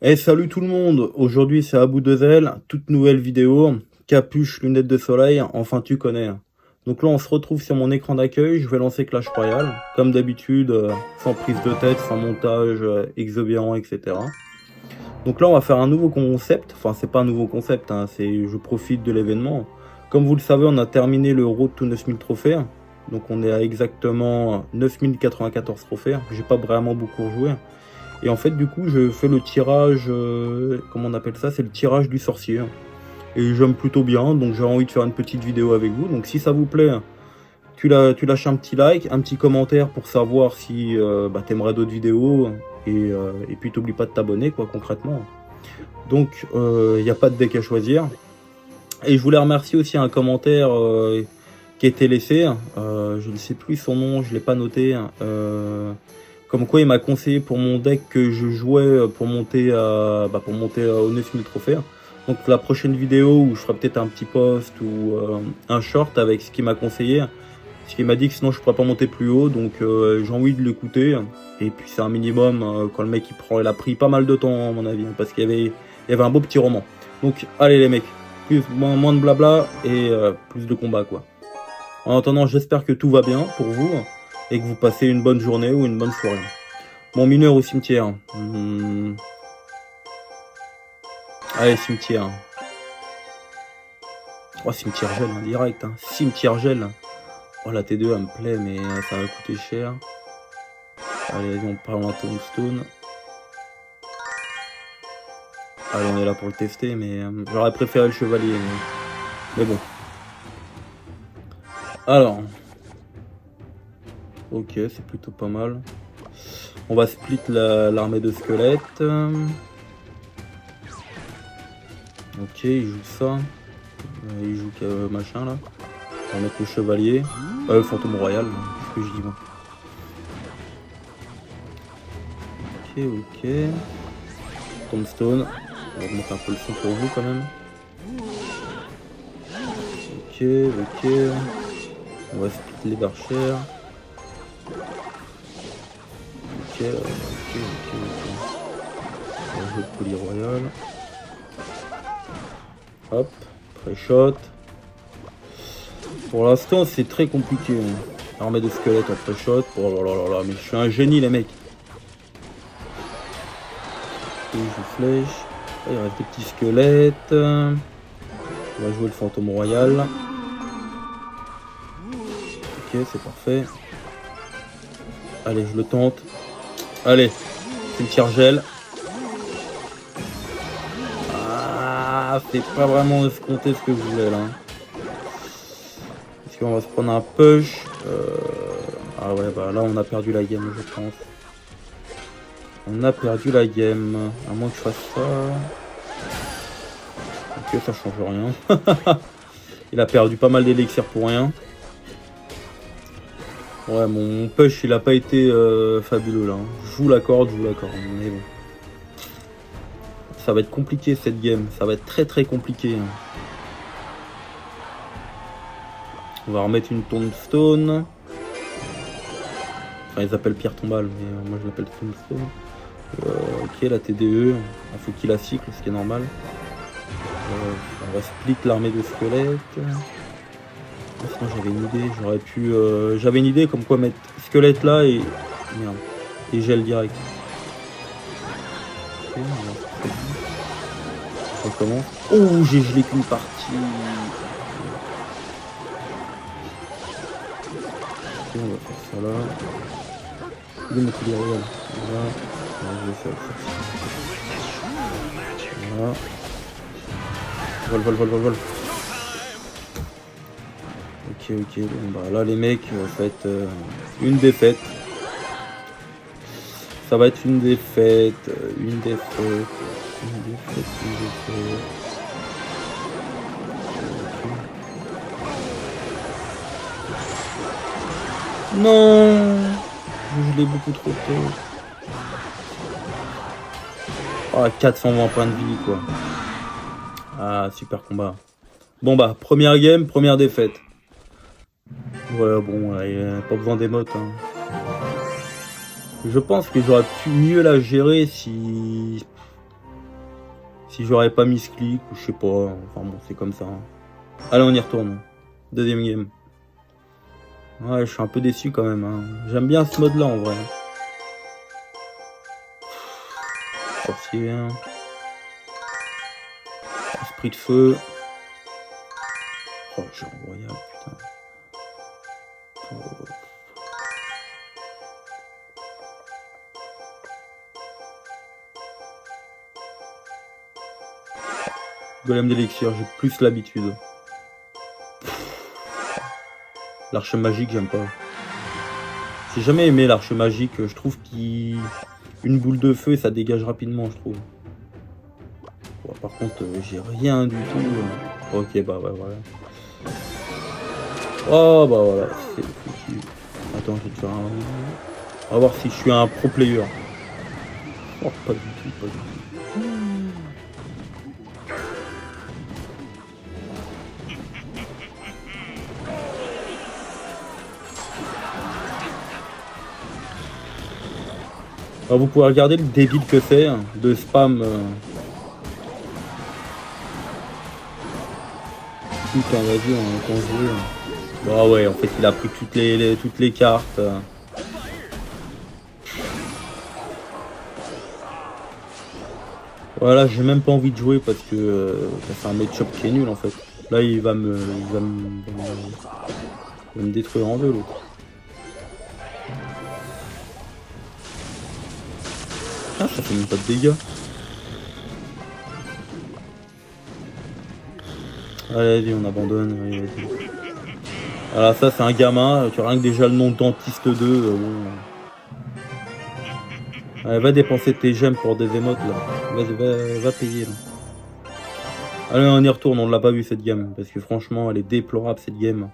Eh salut tout le monde, aujourd'hui c'est Abou Dezel, toute nouvelle vidéo, capuche, lunettes de soleil, enfin tu connais. Donc là on se retrouve sur mon écran d'accueil, je vais lancer Clash Royale, comme d'habitude, sans prise de tête, sans montage exubérant, etc. Donc là on va faire un nouveau concept, enfin c'est pas un nouveau concept, hein, c'est je profite de l'événement. Comme vous le savez, on a terminé le Road to 9000 trophées, donc on est à exactement 9094 trophées, j'ai pas vraiment beaucoup rejoué. Et en fait, du coup, je fais le tirage, comment on appelle ça? C'est le tirage du sorcier. Et j'aime plutôt bien, donc j'ai envie de faire une petite vidéo avec vous. Donc si ça vous plaît, tu lâches un petit like, un petit commentaire pour savoir si t'aimerais d'autres vidéos. Et puis t'oublies pas de t'abonner, quoi, concrètement. Donc, il n'y a pas de deck à choisir. Et je voulais remercier aussi un commentaire qui a été laissé. Je ne sais plus son nom, je ne l'ai pas noté. Comme quoi il m'a conseillé pour mon deck que je jouais pour monter aux 9000 trophées. Donc la prochaine vidéo où je ferai peut-être un petit post ou un short avec ce qu'il m'a conseillé. Ce qu'il m'a dit que sinon je pourrais pas monter plus haut. Donc j'ai envie de l'écouter. Et puis c'est un minimum quand le mec il a pris pas mal de temps à mon avis. Parce qu'il y avait un beau petit roman. Donc allez les mecs, moins de blabla et plus de combat quoi. En attendant, j'espère que tout va bien pour vous et que vous passez une bonne journée ou une bonne soirée. Bon, mineur au cimetière. Allez, cimetière. Oh, cimetière gel, hein, direct. Hein. Cimetière gel. Oh, la T2, elle me plaît, mais ça va coûter cher. Allez, vas-y, on parle en tombstone. Allez, on est là pour le tester, mais j'aurais préféré le chevalier. Mais bon. Alors. Ok, c'est plutôt pas mal. On va split l'armée de squelettes. Ok, il joue ça. Il joue machin là. On va mettre le chevalier. Fantôme royal, qu'est-ce que je dis moi. Ok. Tombstone. On va remonter un peu le son pour vous quand même. Ok. On va split les barchères. Ok. On va jouer le poli royal. Hop, pré-shot. Pour l'instant, c'est très compliqué. Hein. Armée de squelettes en pré-shot. Oh là, mais je suis un génie, les mecs. Et je flèche. Il reste des petits squelettes. On va jouer le fantôme royal. Ok, c'est parfait. Allez, je le tente. Allez, cimetière gel. Ah, c'est pas vraiment escompté ce que je voulais là. Est-ce qu'on va se prendre un push Ah ouais, bah là on a perdu la game, je pense. On a perdu la game. À moins que je fasse ça. Ok, ça change rien. Il a perdu pas mal d'élixir pour rien. Ouais, mon push il a pas été fabuleux là. Je joue la corde, mais bon. Ça va être compliqué cette game, ça va être très compliqué. On va remettre une tombstone. Enfin, ils appellent pierre tombale, mais moi je l'appelle tombstone. Ok, la TDE, il faut qu'il la cycle, ce qui est normal. On va split l'armée de squelettes. Sinon j'avais une idée, j'avais une idée comme quoi mettre squelette là et. Merde. Et gel direct. Ok, on recommence. Oh, j'ai gelé qu'une partie. Ok, on va faire ça là. Il est mettre les royales. Voilà. Je vais faire ça. Voilà. Vol. Ok. Bon, bah là les mecs, ça va être une défaite. Ça va être une défaite. Non, je l'ai beaucoup trop tôt. Ah, 420 points de vie quoi. Ah, super combat. Bon bah, première game, première défaite. Ouais, bon, pas besoin d'émote. Hein. Je pense que j'aurais pu mieux la gérer si Si j'aurais pas mis ce clic, ou je sais pas, enfin bon, c'est comme ça. Hein. Allez, on y retourne. Deuxième game. Ouais, je suis un peu déçu quand même. Hein. J'aime bien ce mode-là en vrai. Sorcier. Hein. Esprit de feu. Oh, j'ai envoyé, putain. Oh. Golem d'élixir, j'ai plus l'habitude. L'arche magique, j'aime pas. J'ai jamais aimé l'arche magique. Je trouve qu'une boule de feu, ça dégage rapidement, je trouve. Bon, par contre, j'ai rien du tout. Ok, bah ouais, voilà. Oh, bah voilà, c'est foutu. Attends, je vais te faire un... On va voir si je suis un pro player. Oh, pas du tout, pas du tout. Alors vous pouvez regarder le débile que c'est de spam. Putain, vas-y, on joue. Bah ouais, en fait, il a pris toutes les cartes. Voilà, j'ai même pas envie de jouer parce que c'est un match-up qui est nul en fait. Là, il va me détruire en deux l'autre. Ah, ça fait même pas de dégâts. Allez, vas-y, on abandonne. Allez, vas-y. Voilà, ça c'est un gamin. Tu as rien que déjà le nom de Dentiste 2. Bon. Allez, va dépenser tes gemmes pour des émotes là. Vas-y, va payer là. Allez, on y retourne, on l'a pas vu cette game. Parce que franchement, elle est déplorable cette game.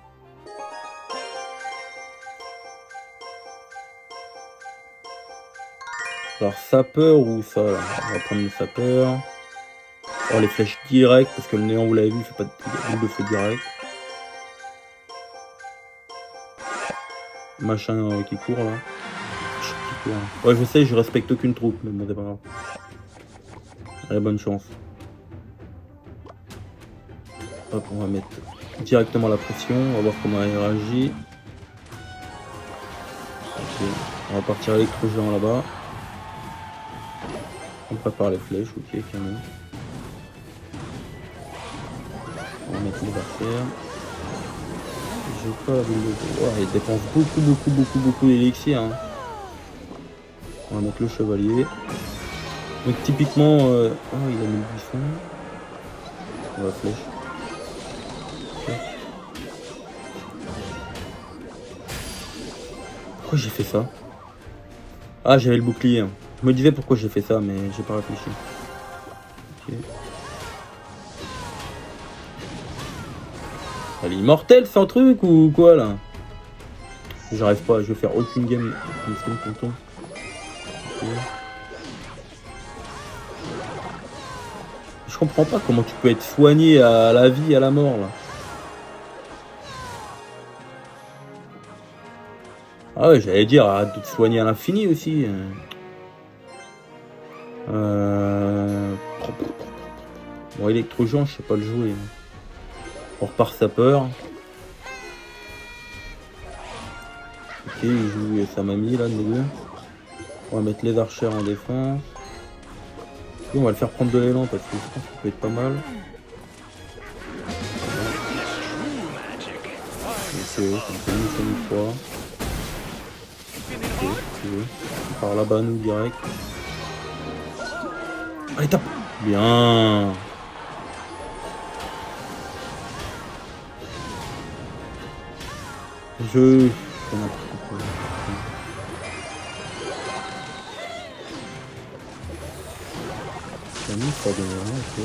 Alors, sapeur ou ça là. On va prendre le sapeur. Oh, les flèches directes, parce que le néant, vous l'avez vu, il fait pas de boule de feu direct. Machin qui court là. Ouais, je sais, je respecte aucune troupe, mais bon, c'est pas grave. Allez, bonne chance. Hop, on va mettre directement la pression, on va voir comment elle réagit. Ok, on va partir électro-géant là-bas. On prépare les flèches, ok, canon. On va mettre les barrières. J'ai pas la boule de feu. Oh, il dépense beaucoup d'élixir. Hein. On va mettre le chevalier. Donc typiquement, oh, il a mis le buisson. On va flèche. Okay. Pourquoi j'ai fait ça? Ah, j'avais le bouclier. Hein. Je me disais pourquoi j'ai fait ça, mais j'ai pas réfléchi. Ok. Elle est immortelle sans truc ou quoi là? J'arrive pas, je vais faire aucune game comme ça, tonton. Okay. Je comprends pas comment tu peux être soigné à la vie, à la mort là. Ah ouais, j'allais dire, arrête de te soigner à l'infini aussi. Bon, électro-géant, je sais pas le jouer. On repart sapeur. Ok, il joue sa mamie là, nous deux. On va mettre les archères en défense. Et on va le faire prendre de l'élan parce que je pense que ça peut être pas mal. Ok, ça me fait une fois. Ok. Par là-bas, nous direct. Allez, tape! Bien! Je fais n'importe quoi. J'ai mis ça de ok.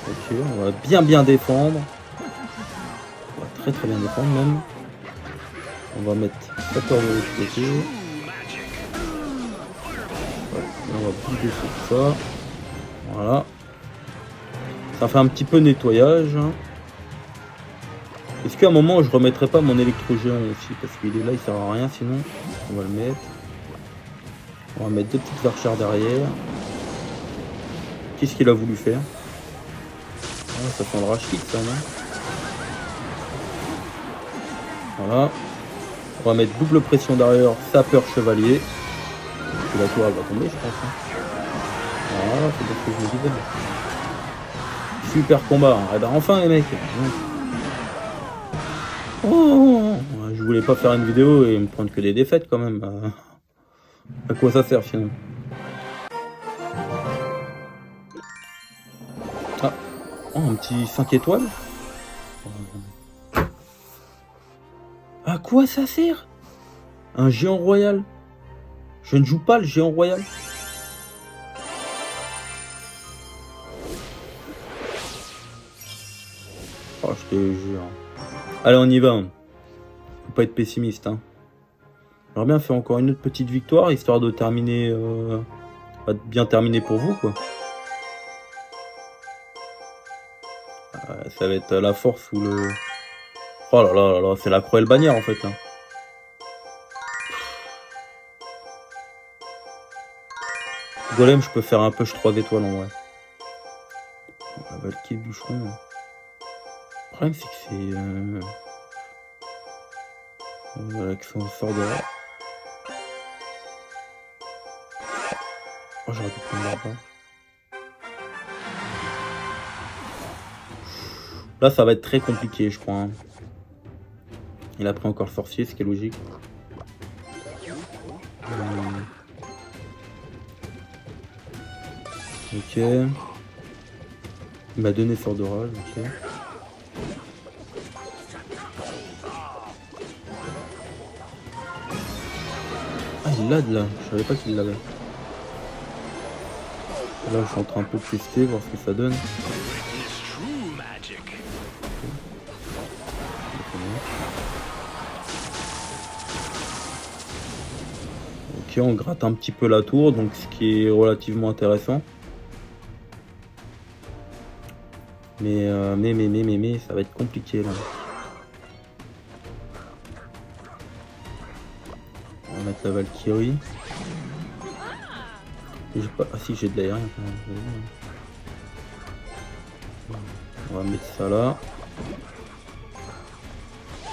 Ok, on va bien défendre. On va très bien défendre même. On va mettre sapeur de l'autre côté. On va bouger sur ça. Voilà. Ça fait un petit peu nettoyage. Est-ce qu'à un moment je remettrai pas mon électro-géant aussi? Parce qu'il est là, il sert à rien sinon. On va le mettre. On va mettre deux petites archères derrière. Qu'est-ce qu'il a voulu faire? Ah, ça sent le rage kick, ça, non? Voilà. On va mettre double pression derrière, sapeur chevalier. Et la tour, elle va tomber, je pense. Hein. Voilà, c'est bien ce que je me disais. Super combat. Eh ben enfin, les mecs. Oh, je voulais pas faire une vidéo et me prendre que des défaites, quand même. À quoi ça sert, finalement? Ah, oh, un petit 5 étoiles. À quoi ça sert? Un géant royal. Je ne joue pas le géant royal. Oh, je te jure. Allez, on y va. Faut pas être pessimiste. Hein. J'aimerais bien faire encore une autre petite victoire, histoire de terminer... bien terminer pour vous, quoi. Ça va être la force ou le... Oh là là là là, c'est la cruelle bannière, en fait. Hein. Golem, je peux faire un push 3 étoiles en vrai. La Valkyrie bûcheron. Le problème, c'est que c'est. Voilà, que ça sort de là. Oh, j'aurais dû prendre là-bas. Là, ça va être très compliqué, je crois. Hein. Il a pris encore le sorcier, ce qui est logique. Ok. Il m'a donné sort d'orage, ok. Ah, il l'a de là, je savais pas qu'il l'avait. Là, je suis en train un peu de tester, voir ce que ça donne. Ok, on gratte un petit peu la tour, donc ce qui est relativement intéressant. Mais ça va être compliqué là. On va mettre la Valkyrie. J'ai pas... Ah si, j'ai de l'aérien. On va mettre ça là. On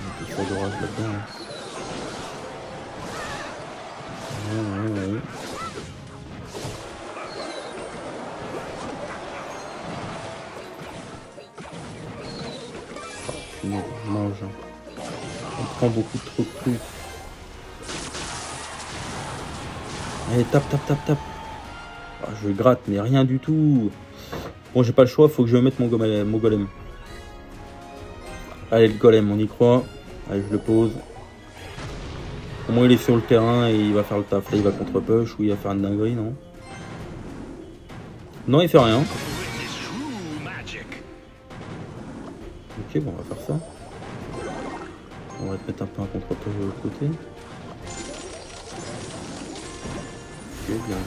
va mettre ça d'orage là-dedans. Ouais. On mange. On prend beaucoup trop de trucs. Allez, tape. Ah, je gratte, mais rien du tout. Bon, j'ai pas le choix, faut que je mette mon golem. Allez, le golem, on y croit. Allez, je le pose. Au moins, il est sur le terrain et il va faire le taf. Là, il va contre-push ou il va faire une dinguerie, non? Non, il fait rien. Ok, bon, on va faire ça. On va te mettre un peu un contre-push de l'autre côté. Ok, bien vu.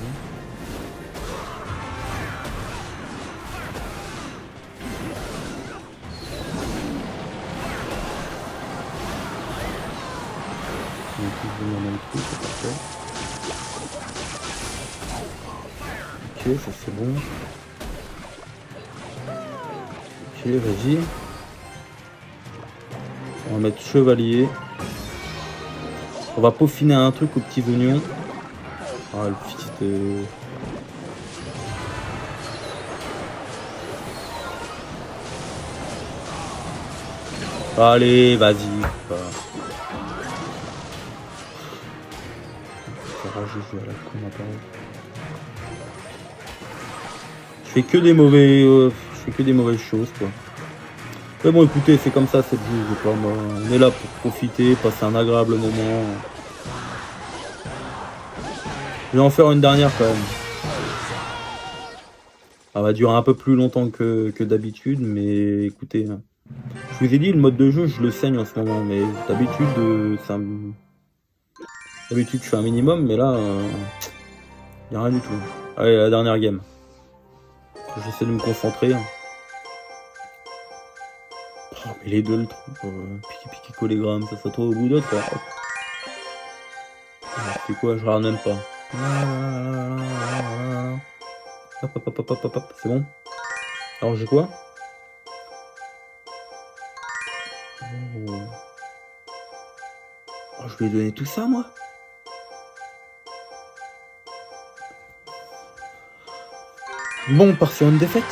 On va tous venir dans le truc, c'est parfait. Ok, ça c'est bon. Ok, vas-y. On va mettre chevalier. On va peaufiner un truc aux petits oignons. Ah, le fils de... Allez, vas-y. Je fais que des mauvaises choses, quoi. Mais bon, écoutez, c'est comme ça, c'est le jeu. On est là pour profiter, passer un agréable moment. Je vais en faire une dernière quand même. Ça va durer un peu plus longtemps que d'habitude, mais écoutez, je vous ai dit, le mode de jeu, je le saigne en ce moment, mais d'habitude, d'habitude, je fais un minimum, mais là, y a rien du tout. Allez, la dernière game. J'essaie de me concentrer. Oh, mais les deux, le trou, piqui collégramme, ça toi au bout d'autre, quoi. C'est quoi, je regarde même pas. Hop, hop, hop, hop, hop, hop, hop. C'est bon. Alors j'ai quoi? Oh. Oh, je lui ai donné tout ça, moi? Bon, on part sur une défaite.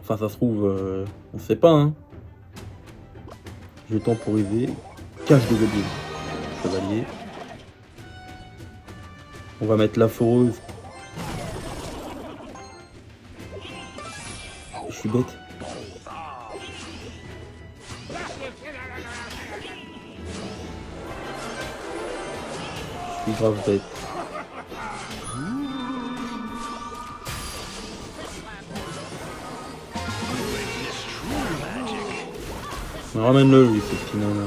Enfin, ça se trouve, on sait pas, hein. Je vais temporiser. Cache de gobelins. Chevalier. On va mettre la foreuse. Je suis bête. Je suis grave bête. Ramène-le, lui, ce petit nana.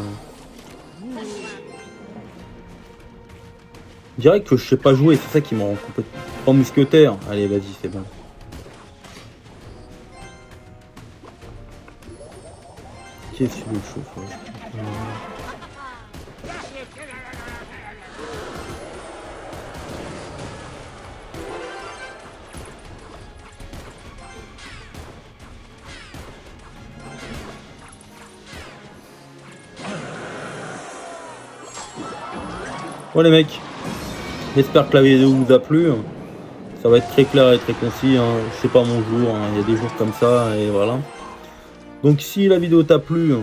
Direct que je sais pas jouer, c'est ça qui me rend complètement... Oh, mousquetaire. Allez, vas-y, c'est bon. Qu'est-ce que tu veux que je fasse? Bon les mecs, j'espère que la vidéo vous a plu. Ça va être très clair et très concis, hein. C'est pas mon jour, hein. Il y a des jours comme ça et voilà. Donc si la vidéo t'a plu,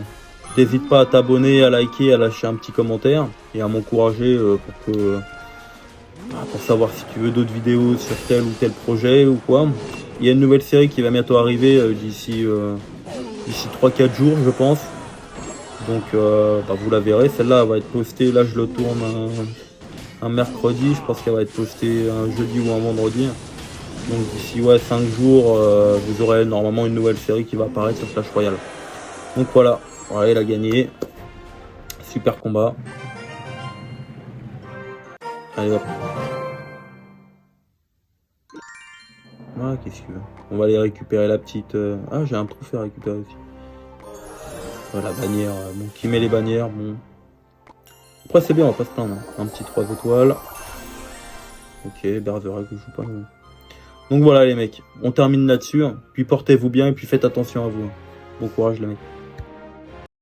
n'hésite pas à t'abonner, à liker, à lâcher un petit commentaire et à m'encourager pour savoir si tu veux d'autres vidéos sur tel ou tel projet ou quoi. Il y a une nouvelle série qui va bientôt arriver d'ici 3-4 jours je pense. Donc vous la verrez, celle-là va être postée, là je le tourne un mercredi, je pense qu'elle va être postée un jeudi ou un vendredi. Donc d'ici 5 jours, vous aurez normalement une nouvelle série qui va apparaître sur Clash Royale. Donc voilà, il a gagné. Super combat. Allez hop. Ah, qu'est-ce que... On va aller récupérer la petite... Ah, j'ai un trophée à récupérer aussi. Voilà, la bannière. Bon, qui met les bannières, bon. Après, c'est bien, on va pas se plaindre. Hein. Un petit 3 étoiles. Ok, Bergerac, je joue pas. Non. Donc voilà, les mecs. On termine là-dessus. Hein. Puis portez-vous bien et puis faites attention à vous. Hein. Bon courage, les mecs.